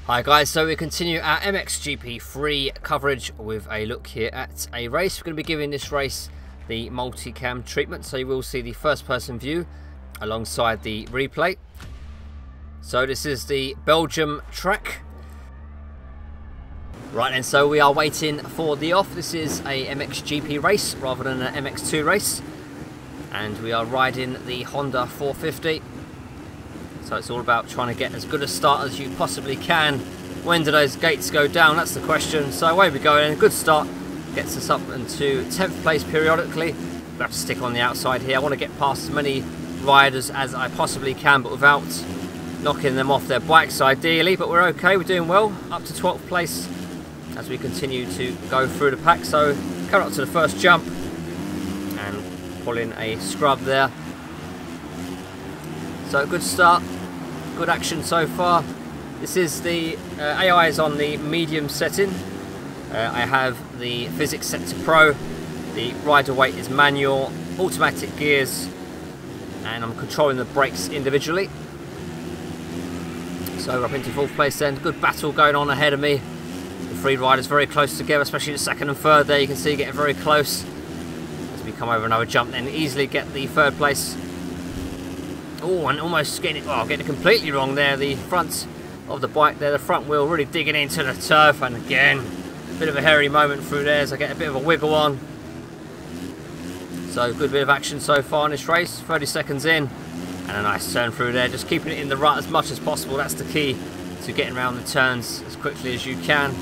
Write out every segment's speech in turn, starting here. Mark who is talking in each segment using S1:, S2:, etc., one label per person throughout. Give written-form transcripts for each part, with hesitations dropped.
S1: Hi guys, so we continue our MXGP free coverage with a look here at a race. We're going to be giving this race the multicam treatment, so you will see the first person view alongside the replay. So this is the Belgium track. Right, and so we are waiting for the off. This is a MXGP race rather than an MX2 race, and we are riding the Honda 450. So it's all about trying to get as good a start as you possibly can. When do those gates go down? That's the question. So away we go, and a good start gets us up into 10th place periodically. We have to stick on the outside here. I want to get past as many riders as I possibly can, but without knocking them off their bikes ideally. But we're okay, we're doing well. Up to 12th place as we continue to go through the pack. So coming up to the first jump and pulling a scrub there. So good start, good action so far. This is the AI is on the medium setting. I have the physics set to pro. The rider weight is manual, automatic gears, and I'm controlling the brakes individually. So we're up into 4th place then. Good battle going on ahead of me. The three riders very close together, especially the 2nd and 3rd there. You can see getting very close. As we come over another jump, then easily get the 3rd place. Oh, and almost getting it completely wrong there. The front of the bike there, the front wheel really digging into the turf, and again, a bit of a hairy moment through there as I get a bit of a wiggle on. So good bit of action so far in this race. 30 seconds in, and a nice turn through there. Just keeping it in the rut as much as possible. That's the key to getting around the turns as quickly as you can.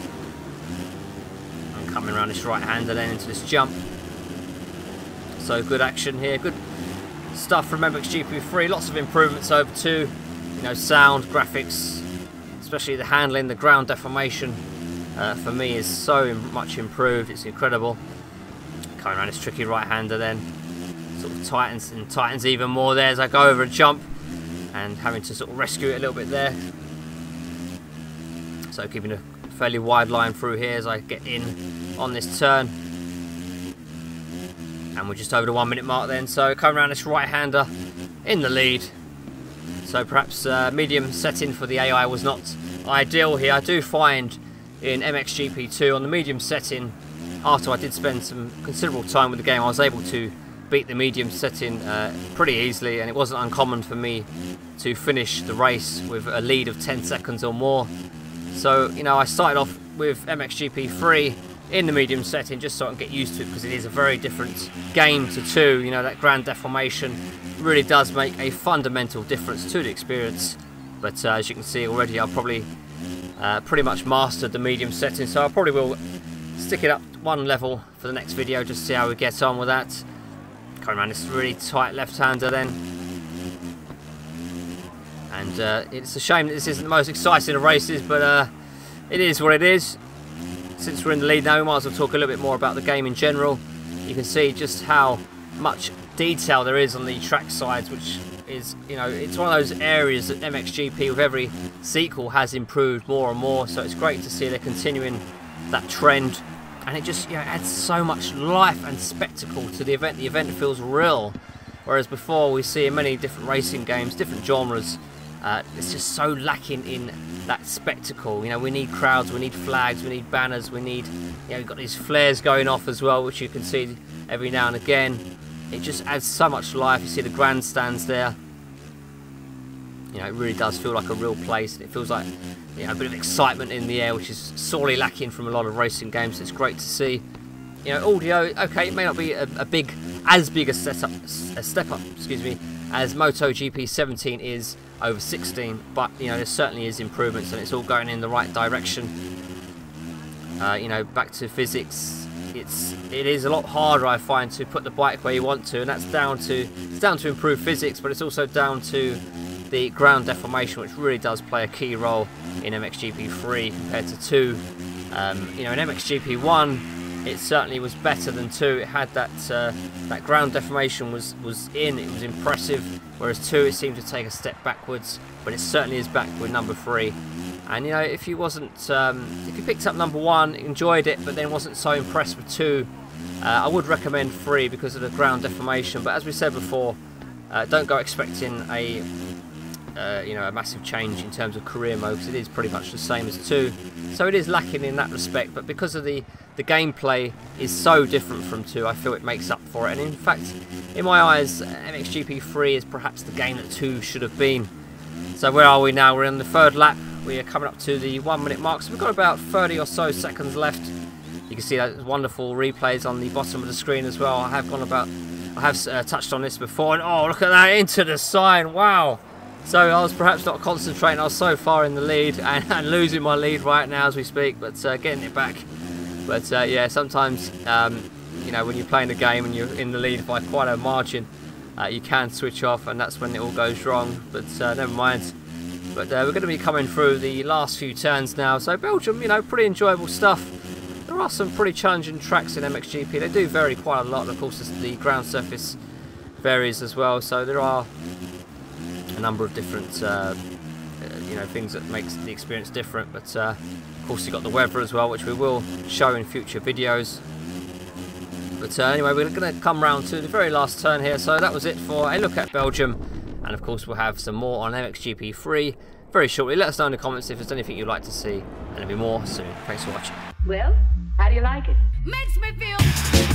S1: And coming around this right-hander then into this jump. So good action here. Good stuff from MXGP 3, lots of improvements over 2, you know, sound, graphics, especially the handling, the ground deformation for me is so much improved, it's incredible. Coming around this tricky right-hander then, sort of tightens even more there as I go over a jump and having to sort of rescue it a little bit there. So keeping a fairly wide line through here as I get in on this turn. And we're just over the 1 minute mark then, so coming around this right-hander in the lead. So perhaps medium setting for the AI was not ideal here. I do find in MXGP2 on the medium setting, after I did spend some considerable time with the game, I was able to beat the medium setting pretty easily, and it wasn't uncommon for me to finish the race with a lead of 10 seconds or more. So, you know, I started off with MXGP3 in the medium setting just so I can get used to it, because it is a very different game to 2. You know, that ground deformation really does make a fundamental difference to the experience. But as you can see already, I've probably pretty much mastered the medium setting, so I probably will stick it up one level for the next video, just see how we get on with that. Coming around this really tight left-hander then. And it's a shame that this isn't the most exciting of races, but it is what it is. Since we're in the lead now, we might as well talk a little bit more about the game in general. You can see just how much detail there is on the track sides, which is, you know, it's one of those areas that MXGP with every sequel has improved more and more. So it's great to see they're continuing that trend, and it just, you know, adds so much life and spectacle to the event. The event feels real, whereas before we see in many different racing games, different genres, it's just so lacking in that spectacle. You know, we need crowds, we need flags, we need banners, we need, you know, we've got these flares going off as well, which you can see every now and again. It just adds so much life. You see the grandstands there. You know, it really does feel like a real place. It feels like, you know, a bit of excitement in the air, which is sorely lacking from a lot of racing games. It's great to see. You know, audio, okay, it may not be as big a step up, excuse me, as MotoGP 17 is over 16, but you know, there certainly is improvements, and it's all going in the right direction. You know, back to physics, it is a lot harder, I find, to put the bike where you want to, and that's down to improved physics, but it's also down to the ground deformation, which really does play a key role in MXGP3 compared to 2. You know, in MXGP1, it certainly was better than 2. It had that that ground deformation was in. It was impressive. Whereas 2, it seemed to take a step backwards. But it certainly is back with number 3. And you know, if you picked up number 1, enjoyed it, but then wasn't so impressed with 2, I would recommend 3 because of the ground deformation. But as we said before, don't go expecting a you know, a massive change in terms of career mode, because it is pretty much the same as 2. So it is lacking in that respect, but because of the gameplay is so different from 2, I feel it makes up for it. And in fact, in my eyes, MXGP 3 is perhaps the game that 2 should have been. So where are we now? We're in the 3rd lap. We are coming up to the 1 minute mark, so we've got about 30 or so seconds left. You can see those wonderful replays on the bottom of the screen as well. I have touched on this before, and oh, look at that, into the sign, wow. So I was perhaps not concentrating, I was so far in the lead and losing my lead right now as we speak, but getting it back. But yeah, sometimes, you know, when you're playing a game and you're in the lead by quite a margin, you can switch off, and that's when it all goes wrong, but never mind. But we're going to be coming through the last few turns now. So Belgium, you know, pretty enjoyable stuff. There are some pretty challenging tracks in MXGP. They do vary quite a lot. Of course, the ground surface varies as well. So there are a number of different, you know, things that makes the experience different. But of course, you've got the weather as well, which we will show in future videos. But anyway, we're going to come round to the very last turn here. So that was it for a look at Belgium. And of course, we'll have some more on MXGP 3 very shortly. Let us know in the comments if there's anything you'd like to see, and there'll be more soon. Thanks for watching.
S2: Well, how do you like it?
S3: Makes me feel